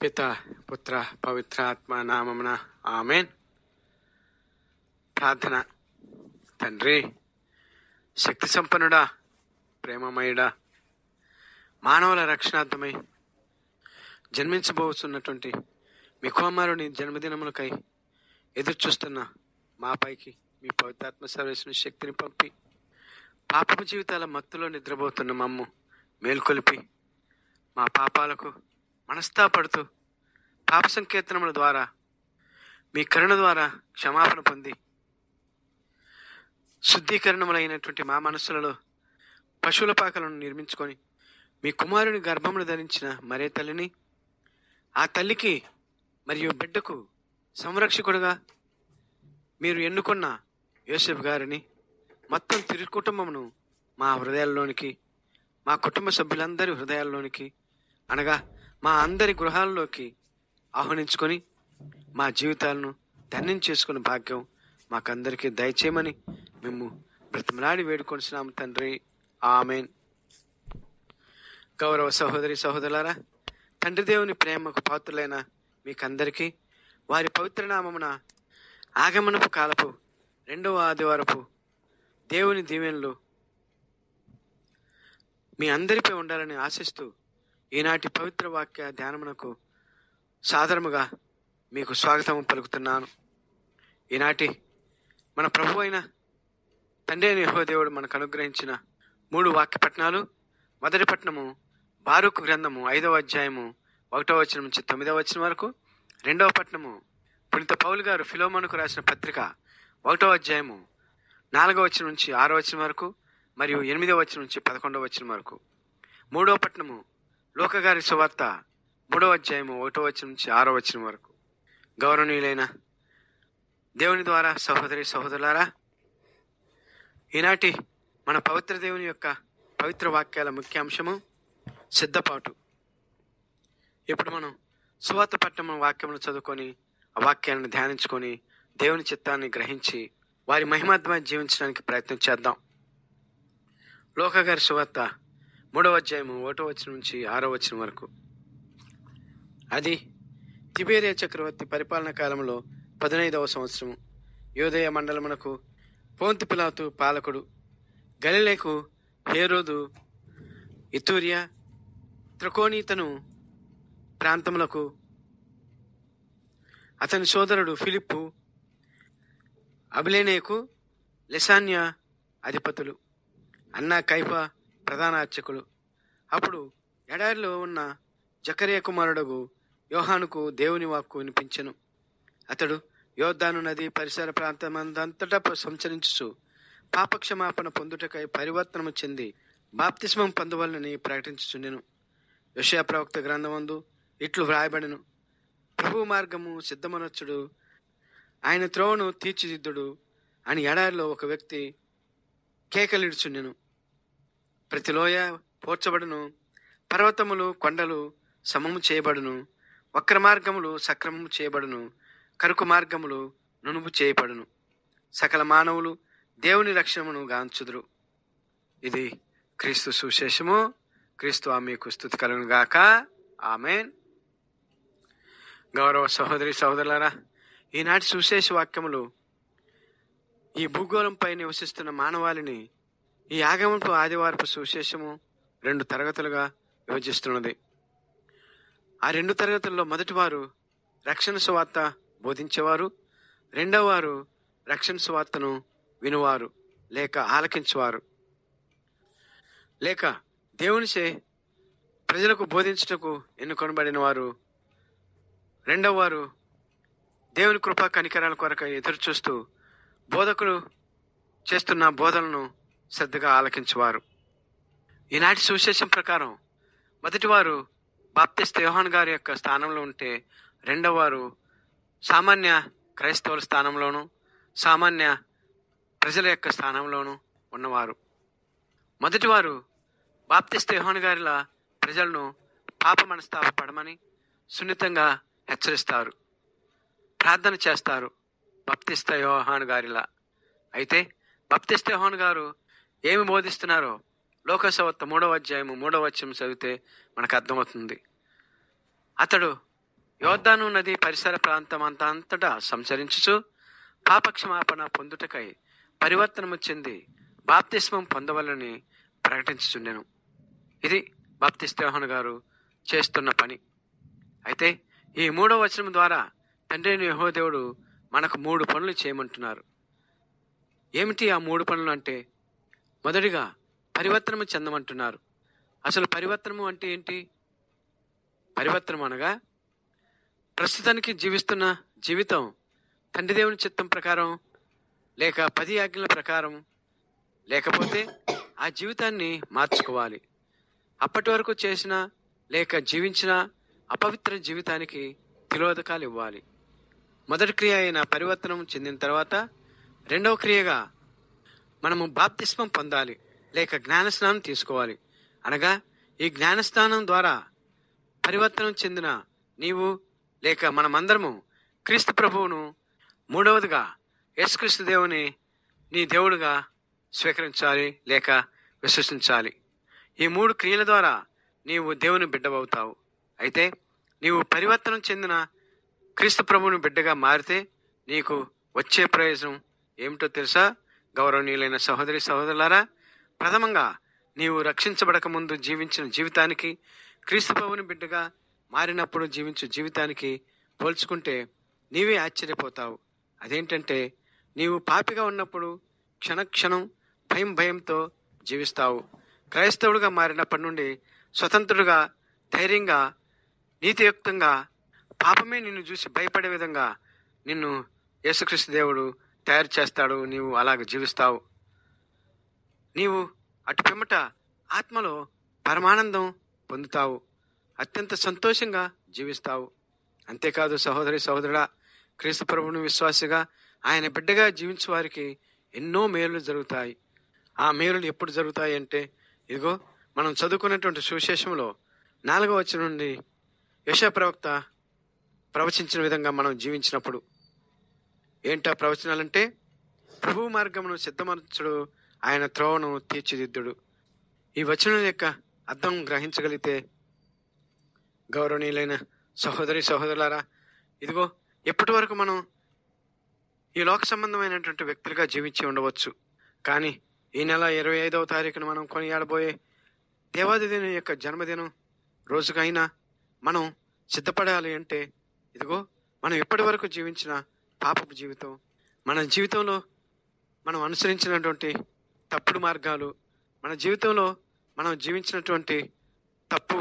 పిత పుత్ర పవిత్ర ఆత్మ నామమున ఆమెన్. ప్రార్థన. తండ్రి, శక్తి సంపన్నుడా, ప్రేమమయుడా, మానవుల రక్షణార్థమై జన్మించబోతున్నటువంటి మీ కుమారుని జన్మదినములకై ఎదురు చూస్తున్న మాపైకి మీ పవిత్రాత్మ సర్వేశ్వరుని శక్తిని పంపి పాపపు జీవితాల మత్తులో నిద్రపోతున్న మమ్ము మేల్కొలిపి మా పాపాలకు మనస్తాపడుతూ పాప సంకీర్తనముల ద్వారా మీ కరుణ ద్వారా క్షమాపణ పొంది శుద్ధీకరణములైనటువంటి మా మనస్సులలో పశువుల పాకలను నిర్మించుకొని మీ కుమారుని గర్భమును ధరించిన మరే తల్లిని, ఆ తల్లికి మరియు బిడ్డకు సంరక్షకుడుగా మీరు ఎన్నుకున్న యోసేపు గారిని మొత్తం తిరుగు కుటుంబమును మా హృదయాల్లోనికి, మా కుటుంబ సభ్యులందరి హృదయాల్లోనికి అనగా మా అందరి గృహాల్లోకి ఆహ్వానించుకొని మా జీవితాలను ధన్యం చేసుకునే భాగ్యం మాకందరికీ దయచేయమని మేము బ్రతిమలాడి వేడుకొనిస్తున్నాము తండ్రి. ఆమెన్. గౌరవ సహోదరి సహోదరులారా, తండ్రి దేవుని ప్రేమకు పాత్రులైన మీకందరికీ వారి పవిత్ర నామమున ఆగమనపు కాలపు 2వ ఆదివారపు దేవుని దీవెనలు మీ అందరిపై ఉండాలని ఆశిస్తూ ఈనాటి పవిత్ర వాక్య ధ్యానమునకు సాదరముగా మీకు స్వాగతం పలుకుతున్నాను. ఈనాటి మన ప్రభు అయిన తండ్రి అయిన యెహోవా దేవుడు మనకు అనుగ్రహించిన 3 వాక్య పట్టణాలు. మొదటి పట్టణము బారూకు గ్రంథము 5వ అధ్యాయము 1వ వచనం నుంచి 9వ వచనం వరకు. 2వ పట్టణము పునీత పౌలు గారు ఫిలోమోనుకు రాసిన పత్రిక 1వ అధ్యాయము 4వ వచనం నుంచి 6వ వచనం వరకు మరియు 8వ వచనం నుంచి 11వ వచనం వరకు. 3వ పట్టణము లూకా గారి సువార్త 3వ అధ్యాయము 1వ వచనం నుంచి 6వ వచనం వరకు. గౌరవనీయులైన దేవుని ద్వారా సహోదరి సహోదరులారా, ఈనాటి మన పవిత్ర దేవుని యొక్క పవిత్ర వాక్యాల ముఖ్యాంశము సిద్ధపాటు. ఇప్పుడు మనం సువార్త పట్టణం వాక్యమును చదువుకొని ఆ వాక్యాలను ధ్యానించుకొని దేవుని చిత్తాన్ని గ్రహించి వారి మహిమాత్మగా జీవించడానికి ప్రయత్నం చేద్దాం. లూకా గారి సువార్త 3వ అధ్యాయము 1వ వచనం నుంచి 6వ వచనం వరకు. అది తిబేరియా చక్రవర్తి పరిపాలన కాలంలో 15వ సంవత్సరము. యూదయ మండలమునకు పొంతు పిలాతు పాలకుడు, గలిలయకు హేరోదు, ఇతూరియా త్రకోనీతను ప్రాంతములకు అతని సోదరుడు ఫిలిప్పు, అబిలేనేకు లెసాన్యా అధిపతులు, అన్నా కైఫా ప్రధాన అర్చకులు. అప్పుడు ఎడారిలో ఉన్న జకరియా కుమారుడగు యోహానుకు దేవుని వాక్కు వినిపించెను. అతడు యోర్దాను నది పరిసర ప్రాంతమందంతటా సంచరించుచు పాపక్షమాపణ పొందుటకై పరివర్తనము చెంది బాప్తిస్మం పొందవలనని ప్రకటించుచుండెను. యెషయా ప్రవక్త గ్రంథమందు ఇట్లు వ్రాయబడెను: ప్రభు మార్గము సిద్ధమనొచ్చుడు, ఆయన త్రోవను తీర్చిదిద్దుడు అని ఎడారిలో ఒక వ్యక్తి కేకలిడుచుండెను. ప్రతి లోయ పోర్చబడును, పర్వతములు కొండలు సమము చేయబడును, వక్ర మార్గములు సక్రమము చేయబడును, కరుకు మార్గములు నునుపు చేయబడును. సకల మానవులు దేవుని రక్షణమును గాంచుదురు. ఇది క్రీస్తు సువిశేషము. క్రీస్తు మీకు స్తుతి కలుగును గాక. ఆమెన్. గౌరవ సహోదరి సహోదరులారా, ఈనాటి సువిశేష వాక్యములు ఈ భూగోళంపై నివసిస్తున్న మానవాళిని ఈ ఆగమనపు ఆదివారపు సువిశేషము 2 తరగతులుగా విభజిస్తున్నది. ఆ 2 తరగతుల్లో మొదటి వారు రక్షణ సువార్త బోధించేవారు, రెండవ వారు రక్షణ సువార్తను వినువారు లేక ఆలకించువారు, లేక దేవునిచే ప్రజలకు బోధించుటకు ఎన్నుకొనబడిన వారు. రెండవ వారు దేవుని కృపా కనికరాల కొరకు ఎదురు చూస్తూ బోధకులు చేస్తున్న బోధనను శ్రద్ధగా ఆలకించువారు. ఈనాటి సువిశేషం ప్రకారం మొదటి వారు బాప్తిస్త యోహాను గారి యొక్క స్థానంలో ఉంటే, రెండవ వారు సామాన్య క్రైస్తవుల స్థానంలోను సామాన్య ప్రజల యొక్క స్థానంలోను ఉన్నవారు. మొదటి వారు బాప్తిస్త యోహాను గారిలా ప్రజలను పాప మనస్తాపడమని సున్నితంగా హెచ్చరిస్తారు, ప్రార్థన చేస్తారు బాప్తిస్త యోహాను గారిలా. అయితే బాప్తిస్త యోహాను గారు ఏమి బోధిస్తున్నారో లూకా సువార్త 3వ అధ్యాయము 3వ వచనం చదివితే మనకు అర్థమవుతుంది. అతడు యోర్దాను నది పరిసర ప్రాంతం అంతటా సంచరించుచు పాపక్షమాపణ పొందుటకై పరివర్తనము చెంది బాప్తిస్మం పొందవలని ప్రకటించుచుండెను. ఇది బాప్తిస్మ యోహాను గారు చేస్తున్న పని. అయితే ఈ 3వ వచనం ద్వారా తండ్రి అయిన యెహోవా దేవుడు మనకు 3 పనులు చేయమంటున్నారు. ఏమిటి ఆ 3 పనులు అంటే, మొదటిగా పరివర్తనము చెందమంటున్నారు. అసలు పరివర్తనము అంటే ఏంటి? పరివర్తనం అనగా ప్రస్తుతానికి జీవిస్తున్న జీవితం తండ్రి దేవుని చిత్తం ప్రకారం, లేక 10 ఆజ్ఞల ప్రకారం, లేకపోతే ఆ జీవితాన్ని మార్చుకోవాలి. అప్పటి వరకు చేసిన లేక జీవించిన అపవిత్ర జీవితానికి తిలోదకాలు ఇవ్వాలి. మొదటి క్రియ అయిన పరివర్తనం చెందిన తర్వాత రెండవ క్రియగా మనము బాప్తిస్మం పొందాలి, లేక జ్ఞానస్నానం తీసుకోవాలి. అనగా ఈ జ్ఞానస్నానం ద్వారా పరివర్తనం చెందిన నీవు లేక మనమందరము క్రీస్తు ప్రభువును, మూడవదిగా యేసుక్రీస్తు దేవుని నీ దేవుడుగా స్వీకరించాలి లేక విశ్వసించాలి. ఈ 3 క్రియల ద్వారా నీవు దేవుని బిడ్డవవుతావు. అయితే నీవు పరివర్తనం చెందిన క్రీస్తు ప్రభువుని బిడ్డగా మారితే నీకు వచ్చే ప్రయోజనం ఏమిటో తెలుసా? గౌరవనీయులైన సహోదరి సహోదరులారా, ప్రథమంగా నీవు రక్షించబడక ముందు జీవించిన జీవితానికి, క్రీస్తు ప్రభువుని బిడ్డగా మారినప్పుడు జీవించు జీవితానికి పోల్చుకుంటే నీవే ఆశ్చర్యపోతావు. అదేంటంటే, నీవు పాపిగా ఉన్నప్పుడు క్షణక్షణం భయంతో జీవిస్తావు. క్రైస్తవుడిగా మారినప్పటి నుండి స్వతంత్రుడుగా, ధైర్యంగా, నీతియుక్తంగా, పాపమే నిన్ను చూసి భయపడే విధంగా నిన్ను యేసుక్రీస్తు దేవుడు తయారు చేస్తాడు. నీవు అలాగ జీవిస్తావు. నీవు అటు పిమ్మట ఆత్మలో పరమానందం పొందుతావు. అత్యంత సంతోషంగా జీవిస్తావు. అంతేకాదు సహోదరి సహోదరుడా, క్రీస్తు ప్రభువుని విశ్వాసిగా ఆయన బిడ్డగా జీవించే వారికి ఎన్నో మేలులు జరుగుతాయి. ఆ మేలులు ఎప్పుడు జరుగుతాయి అంటే, ఇదిగో మనం చదువుకున్నటువంటి సువిశేషంలో 4వ వచనం నుండి యెషయా ప్రవక్త ప్రవచించిన విధంగా మనం జీవించినప్పుడు. ఏంటా ప్రవచనాలంటే, ప్రభువు మార్గమును సిద్ధమరచుడు, ఆయన త్రోవను తీర్చిదిద్దుడు. ఈ వచనం యొక్క అర్థం గ్రహించగలిగితే గౌరవనీయులైన సహోదరి సహోదరులారా, ఇదిగో ఎప్పటి వరకు మనం ఈ లోక సంబంధమైనటువంటి వ్యక్తులుగా జీవించి ఉండవచ్చు. కానీ ఈ నెల 25వ తారీఖున మనం కొనియాడబోయే దేవాది దేవుని యొక్క జన్మదినం రోజుకైనా మనం సిద్ధపడాలి అంటే, ఇదిగో మనం ఇప్పటి వరకు జీవించిన పాపపు జీవితం, మన జీవితంలో మనం అనుసరించినటువంటి తప్పుడు మార్గాలు, మన జీవితంలో మనం జీవించినటువంటి తప్పు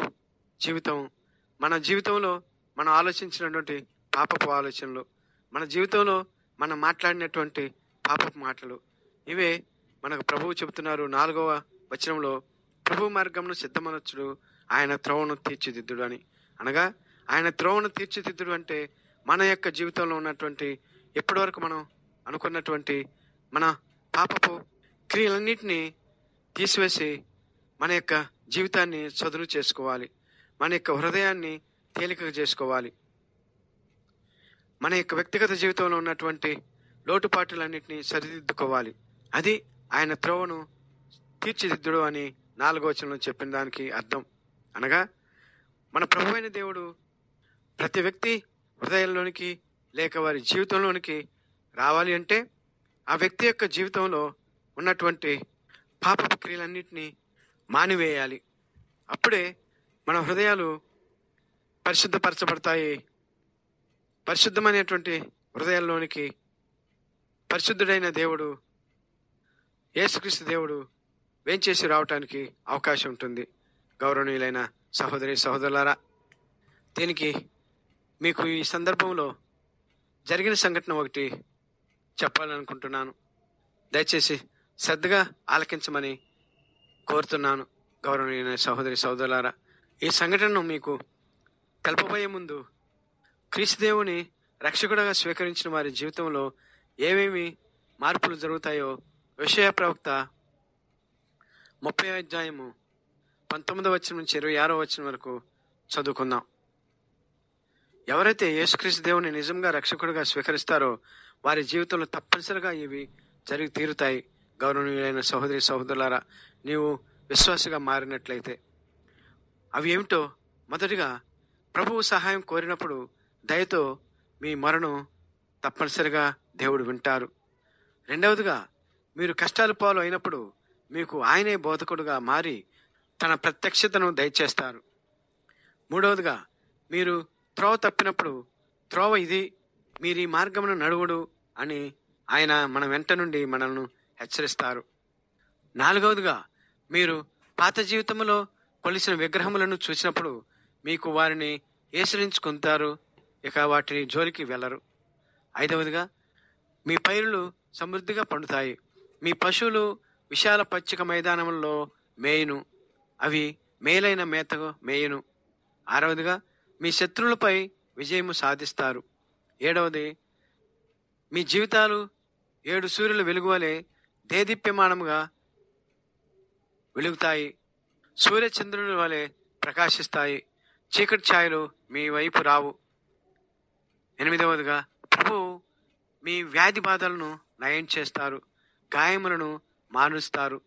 జీవితం, మన జీవితంలో మనం ఆలోచించినటువంటి పాపపు ఆలోచనలు, మన జీవితంలో మనం మాట్లాడినటువంటి పాపపు మాటలు, ఇవే మనకు ప్రభువు చెబుతున్నారు 4వ వచనంలో, ప్రభు మార్గమును సిద్ధమనొచ్చుడు, ఆయన త్రోవను తీర్చిదిద్దుడు అని. అనగా ఆయన త్రోవను తీర్చిదిద్దుడు అంటే మన యొక్క జీవితంలో ఉన్నటువంటి ఎప్పటి వరకు మనం అనుకున్నటువంటి మన పాపపు క్రియలన్నింటినీ తీసివేసి మన యొక్క జీవితాన్ని చదును చేసుకోవాలి. మన యొక్క హృదయాన్ని తేలికగా చేసుకోవాలి. మన యొక్క వ్యక్తిగత జీవితంలో ఉన్నటువంటి లోటుపాటులన్నింటినీ సరిదిద్దుకోవాలి. అది ఆయన త్రోవను తీర్చిదిద్దుడు అని 4వ వచనంలో చెప్పిన దానికి అర్థం. అనగా మన ప్రభువైన దేవుడు ప్రతి వ్యక్తి హృదయంలోనికి లేక వారి జీవితంలోనికి రావాలి అంటే, ఆ వ్యక్తి యొక్క జీవితంలో ఉన్నటువంటి పాపపు క్రియలన్నింటినీ మానివేయాలి. అప్పుడే మన హృదయాలు పరిశుద్ధపరచబడతాయి. పరిశుద్ధమైనటువంటి హృదయాల్లోనికి పరిశుద్ధుడైన దేవుడు, యేసుక్రీస్తు దేవుడు వేంచేసి రావటానికి అవకాశం ఉంటుంది. గౌరవనీయులైన సహోదరి సహోదరులారా, దీనికి మీకు ఈ సందర్భంలో జరిగిన సంఘటన ఒకటి చెప్పాలనుకుంటున్నాను. దయచేసి శ్రద్ధగా ఆలకించమని కోరుతున్నాను. గౌరవనీయులైన సహోదరి సహోదరులారా, ఈ సంఘటనను మీకు తెలపబోయే ముందు క్రీస్తు దేవుని రక్షకుడిగా స్వీకరించిన వారి జీవితంలో ఏమేమి మార్పులు జరుగుతాయో యెషయా ప్రవక్త 30వ అధ్యాయము 19వ వచనం నుంచి 26వ వచనం వరకు చదువుకుందాం. ఎవరైతే యేసుక్రీస్తు దేవుని నిజంగా రక్షకుడిగా స్వీకరిస్తారో వారి జీవితంలో తప్పనిసరిగా ఇవి జరిగి తీరుతాయి. గౌరవనీయులైన సహోదరి సహోదరులారా, నీవు విశ్వాసిగా మారినట్లయితే అవి ఏమిటో, మొదటిగా ప్రభువు సహాయం కోరినప్పుడు దయతో మీ మొరను తప్పనిసరిగా దేవుడు వింటారు. రెండవదిగా, మీరు కష్టాలు పాలు అయినప్పుడు మీకు ఆయనే బోధకుడుగా మారి తన ప్రత్యక్షతను దయచేస్తారు. మూడవదిగా, మీరు త్రోవ తప్పినప్పుడు త్రోవ ఇది, మీరు ఈ మార్గమును నడువుడు అని ఆయన మన వెంట నుండి మనల్ని హెచ్చరిస్తారు. నాలుగవదిగా, మీరు పాత జీవితంలో కొలిసిన విగ్రహములను చూసినప్పుడు మీకు వారిని ఏసరించుకుంటారు, ఇక వాటిని జోలికి వెళ్ళరు. ఐదవదిగా, మీ పైరులు సమృద్ధిగా పండుతాయి, మీ పశువులు విశాల పచ్చిక మైదానంలో మేయును, అవి మేలైన మేతకు మేయును. ఆరవదిగా, మీ శత్రువులపై విజయము సాధిస్తారు. ఏడవది, మీ జీవితాలు 7 సూర్యుల వెలుగువలే దేదీప్యమానముగా వెలుగుతాయి, సూర్యచంద్రుల వలె ప్రకాశిస్తాయి, చీకటి ఛాయలు మీ వైపు రావు. ఎనిమిదవదిగా, ప్రభువు మీ వ్యాధి బాధలను నయం చేస్తారు, గాయములను మారుస్తారు.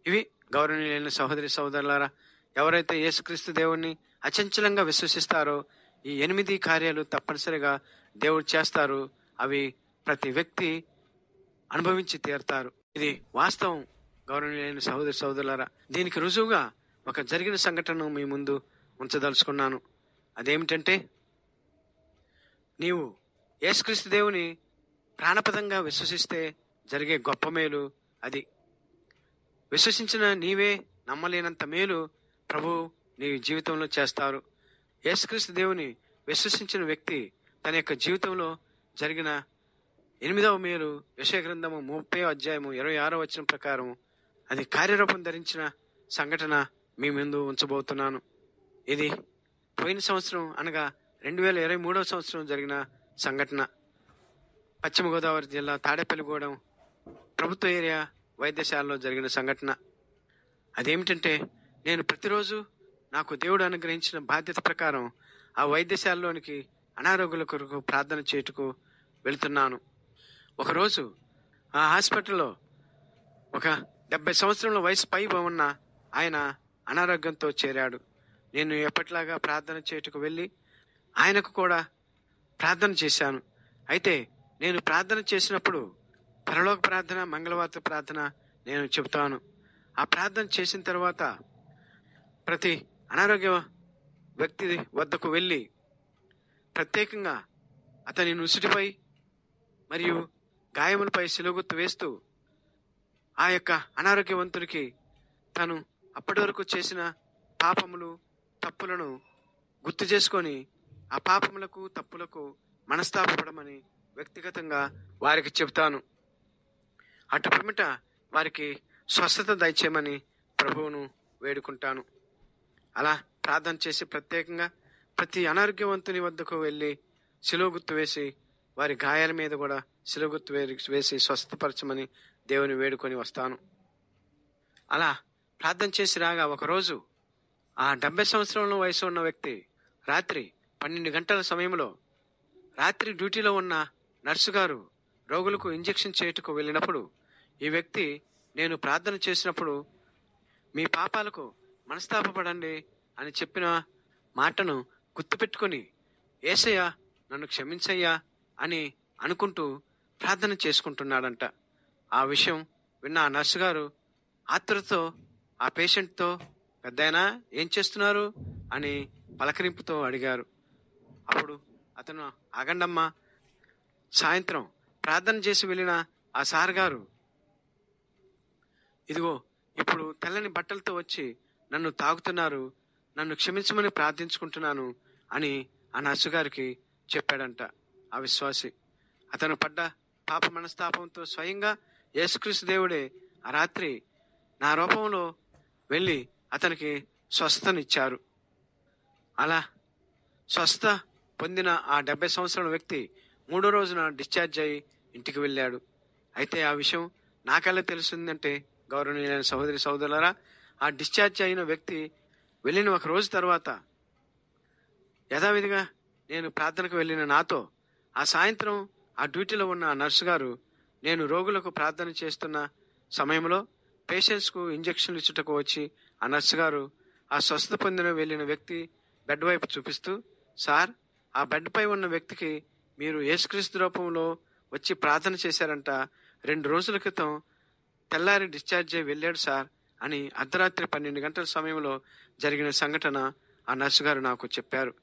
ఇవి గౌరవనీయులైన సహోదరి సహోదరులారా, ఎవరైతే యేసుక్రీస్తు దేవుణ్ణి అచంచలంగా విశ్వసిస్తారో ఈ 8 కార్యాలు తప్పనిసరిగా దేవుడు చేస్తారు. అవి ప్రతి వ్యక్తి అనుభవించి తీరుతారు. ఇది వాస్తవం గౌరవనీయులైన సహోదరి సహోదరులారా. దీనికి రుజువుగా ఒక జరిగిన సంఘటనను మీ ముందు ఉంచదలుచుకున్నాను. అదేమిటంటే, నీవు యేసుక్రీస్తు దేవుని ప్రాణపదంగా విశ్వసిస్తే జరిగే గొప్ప మేలు అది. విశ్వసించిన నీవే నమ్మలేనంత మేలు ప్రభు నీ జీవితంలో చేస్తారు. యేసుక్రీస్తు దేవుని విశ్వసించిన వ్యక్తి తన యొక్క జీవితంలో జరిగిన 8వ మేలు యెషయా గ్రంథము 30వ అధ్యాయము 26వ వచనం ప్రకారం అది కార్యరూపం ధరించిన సంఘటన మీ ముందు ఉంచబోతున్నాను. ఇది పోయిన సంవత్సరం అనగా 2023వ సంవత్సరం జరిగిన సంఘటన. పశ్చిమ గోదావరి జిల్లా తాడేపల్లిగూడెం ప్రభుత్వ ఏరియా వైద్యశాలలో జరిగిన సంఘటన. అదేమిటంటే, నేను ప్రతిరోజు నాకు దేవుడు అనుగ్రహించిన బాధ్యత ప్రకారం ఆ వైద్యశాలలోనికి అనారోగ్యుల కొరకు ప్రార్థన చేయుటకు వెళుతున్నాను. ఒకరోజు ఆ హాస్పిటల్లో ఒక 70 సంవత్సరాల వయసు పై ఉన్న ఆయన అనారోగ్యంతో చేరాడు. నేను ఎప్పటిలాగా ప్రార్థన చేయుటకు వెళ్ళి ఆయనకు కూడా ప్రార్థన చేశాను. అయితే నేను ప్రార్థన చేసినప్పుడు పరలోక ప్రార్థన, మంగళవార్త ప్రార్థన నేను చెబుతాను. ఆ ప్రార్థన చేసిన తర్వాత ప్రతి అనారోగ్య వ్యక్తి వద్దకు వెళ్ళి ప్రత్యేకంగా అతని నుసుటిపై మరియు గాయములపై శిలుగుత్తు వేస్తూ ఆ యొక్క అనారోగ్యవంతుడికి తను అప్పటి వరకు చేసిన పాపములు, తప్పులను గుర్తు చేసుకొని ఆ పాపములకు, తప్పులకు మనస్తాపపడమని వ్యక్తిగతంగా వారికి చెబుతాను. అటు పిమ్మట వారికి స్వస్థత దయచేయమని ప్రభువును వేడుకుంటాను. అలా ప్రార్థన చేసి ప్రత్యేకంగా ప్రతి అనారోగ్యవంతుని వద్దకు వెళ్ళి శిలువ గుర్తు వేసి వారి గాయాల మీద కూడా శిలువ గుర్తు వేసి స్వస్థపరచమని దేవుని వేడుకొని వస్తాను. అలా ప్రార్థన చేసి రాగా ఒకరోజు ఆ 70 సంవత్సరంలో వయసు ఉన్న వ్యక్తి రాత్రి 12 గంటల సమయంలో రాత్రి డ్యూటీలో ఉన్న నర్సు గారు రోగులకు ఇంజెక్షన్ చేయుటకు వెళ్ళినప్పుడు ఈ వ్యక్తి, నేను ప్రార్థన చేసినప్పుడు మీ పాపాలకు మనస్తాపపడండి అని చెప్పిన మాటను గుర్తుపెట్టుకుని యేసయ్య నన్ను క్షమించయ్యా అని అనుకుంటూ ప్రార్థన చేసుకుంటున్నాడంట. ఆ విషయం విన్న ఆ నర్సు గారు ఆత్రుతతో ఆ పేషెంట్తో, పెద్దాయనా ఏం చేస్తున్నారు అని పలకరింపుతో అడిగారు. అప్పుడు అతను, ఆగండమ్మా, సాయంత్రం ప్రార్థన చేసి వెళ్ళిన ఆ సార్ గారు ఇదిగో ఇప్పుడు తెల్లని బట్టలతో వచ్చి నన్ను తాగుతున్నారు, నన్ను క్షమించమని ప్రార్థించుకుంటున్నాను అని ఆ నర్సు గారికి చెప్పాడంట ఆ విశ్వాసి. అతను పడ్డ పాప మనస్తాపంతో స్వయంగా యేసుక్రీస్తు దేవుడే ఆ రాత్రి నా రూపంలో వెళ్ళి అతనికి స్వస్థతనిచ్చారు. అలా స్వస్థ పొందిన ఆ 70 సంవత్సరాల వ్యక్తి 3వ రోజున డిశ్చార్జ్ అయ్యి ఇంటికి వెళ్ళాడు. అయితే ఆ విషయం నాకెలా తెలిసిందంటే, గౌరవనీయులైన సహోదరి సహోదరులారా, ఆ డిశ్చార్జ్ అయిన వ్యక్తి వెళ్ళిన ఒక రోజు తర్వాత యథావిధిగా నేను ప్రార్థనకు వెళ్ళిన నాతో ఆ సాయంత్రం ఆ డ్యూటీలో ఉన్న ఆ నర్సు గారు, నేను రోగులకు ప్రార్థన చేస్తున్న సమయంలో పేషెంట్స్కు ఇంజక్షన్లు ఇచ్చుటకు వచ్చి ఆ నర్సు గారు ఆ స్వస్థత పొందిన వెళ్ళిన వ్యక్తి బెడ్ వైపు చూపిస్తూ, సార్ ఆ బెడ్పై ఉన్న వ్యక్తికి మీరు యేసుక్రీస్తు రూపంలో వచ్చి ప్రార్థన చేశారంట, 2 రోజుల క్రితం తెల్లారి డిశ్చార్జ్ అయ్యి వెళ్ళాడు సార్ అని అర్ధరాత్రి 12 గంటల సమయంలో జరిగిన సంఘటన ఆ నర్సు గారు నాకు చెప్పారు.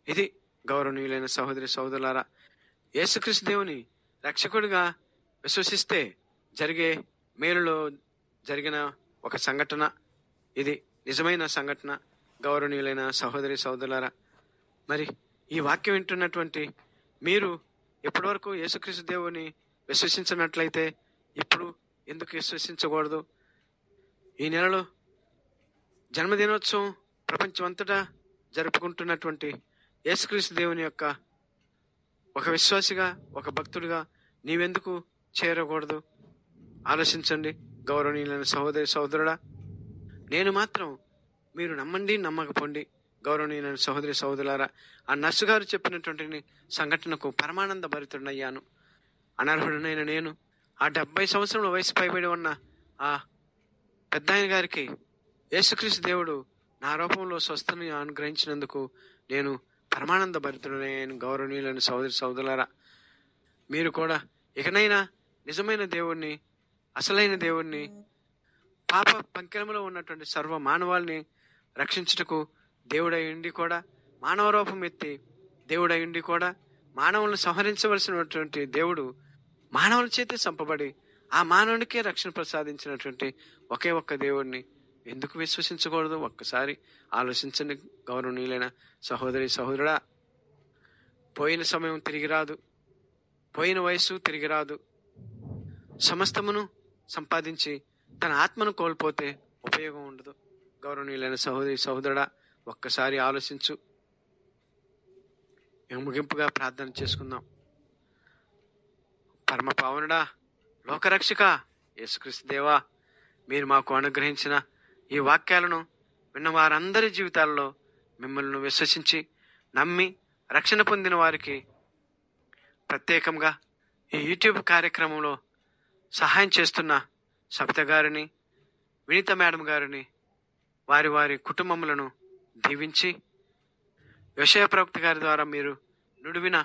ఇది గౌరవనీయులైన సహోదరి సహోదరులారా, యేసుక్రీస్తు దేవుని రక్షకుడిగా విశ్వసిస్తే జరిగే మేలులో జరిగిన ఒక సంఘటన. ఇది నిజమైన సంఘటన. గౌరవనీయులైన సహోదరి సహోదరులారా, మరి ఈ వాక్యం వింటున్నటువంటి మీరు ఎప్పటివరకు యేసుక్రీస్తు దేవుని విశ్వసించినట్లయితే ఇప్పుడు ఎందుకు విశ్వసించకూడదు? ఈ నెలలో జన్మదినోత్సవం ప్రపంచమంతటా జరుపుకుంటున్నటువంటి యేసుక్రీస్తు దేవుని యొక్క ఒక విశ్వాసిగా, ఒక భక్తుడిగా నీవెందుకు చేరకూడదు? ఆలోచించండి గౌరవనీయులైన సహోదరి సహోదరుడా. నేను మాత్రం మీరు నమ్మండి నమ్మకపోండి గౌరవనీయులైన సహోదరి సహోదరులారా, ఆ నర్సు గారు చెప్పినటువంటి సంఘటనకు పరమానంద భరితుడనయ్యాను. అనర్హుడనైన నేను, ఆ 70 సంవత్సరముల వయసు పైబడి ఉన్న ఆ పెద్ద ఆయన గారికి యేసుక్రీస్తు దేవుడు నా రూపంలో స్వస్థని అనుగ్రహించినందుకు నేను పరమానంద భరితుడనయ్యాను. గౌరవనీయులైన సహోదరి సహోదరులారా, మీరు కూడా ఇకనైనా నిజమైన దేవుణ్ణి, అసలైన దేవుణ్ణి, పాప పంకెలములో ఉన్నటువంటి సర్వ మానవాళిని రక్షించుటకు దేవుడై ఉండి కూడా, మానవ రూపం ఎత్తి దేవుడై ఉండి కూడా మానవులను సంహరించవలసినటువంటి దేవుడు మానవుల చేతే చంపబడి ఆ మానవునికే రక్షణ ప్రసాదించినటువంటి ఒకే ఒక్క దేవుడిని ఎందుకు విశ్వసించకూడదు? ఒక్కసారి ఆలోచించండి గౌరవనీయులైన సహోదరి సహోదరుడా. పోయిన సమయం తిరిగి రాదు, పోయిన వయసు తిరిగి రాదు. సమస్తమును సంపాదించి తన ఆత్మను కోల్పోతే ఉపయోగం ఉండదు. గౌరవనీయులైన సహోదరి సహోదరుడా, ఒక్కసారి ఆలోచించు. ముగింపుగా ప్రార్థన చేసుకుందాం. పరమ పావనుడా, లోకరక్షక యేసుక్రీస్తు దేవా, మీరు మాకు అనుగ్రహించిన ఈ వాక్యాలను విన్న వారందరి జీవితాల్లో మిమ్మల్ని విశ్వసించి నమ్మి రక్షణ పొందిన వారికి ప్రత్యేకంగా ఈ యూట్యూబ్ కార్యక్రమంలో సహాయం చేస్తున్న సబిత గారిని, వినీత మేడం గారిని, వారి వారి కుటుంబములను దీవించి, యెషయా ప్రవక్త గారి ద్వారా మీరు నుడివిన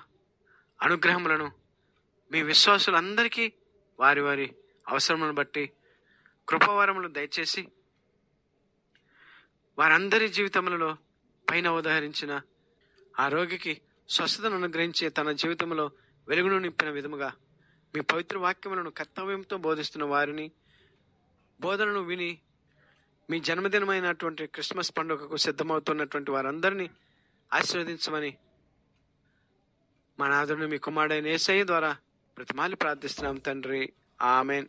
అనుగ్రహములను మీ విశ్వాసులందరికీ వారి వారి అవసరములను బట్టి కృపావరములు దయచేసి వారందరి జీవితములలో పైన ఉదహరించిన ఆ రోగికి స్వస్థతను అనుగ్రహించి తన జీవితంలో వెలుగును నింపిన విధముగా మీ పవిత్ర వాక్యములను కర్తవ్యంతో బోధిస్తున్న వారిని, బోధనను విని మీ జన్మదినమైనటువంటి క్రిస్మస్ పండుగకు సిద్ధమవుతున్నటువంటి వారందరినీ ఆశీర్వదించమని మా నాథుడు మీ కుమారుడైన యేసయ్య ద్వారా ప్రతిమాలి ప్రార్థిస్తున్నాం తండ్రి. ఆమెన్.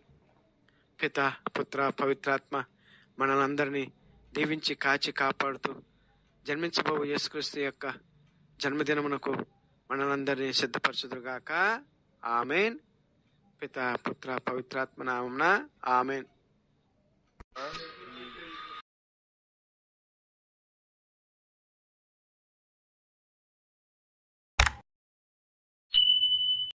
పిత, పుత్ర, పవిత్రాత్మ మనలందరినీ దీవించి కాచి కాపాడుతూ జన్మించబోవు యేసుక్రీస్తు యొక్క జన్మదినమునకు మనలందరినీ సిద్ధపరచుదురుగాక. ఆమెన్. పిత, పుత్ర, పవిత్రాత్మ నామమున ఆమెన్.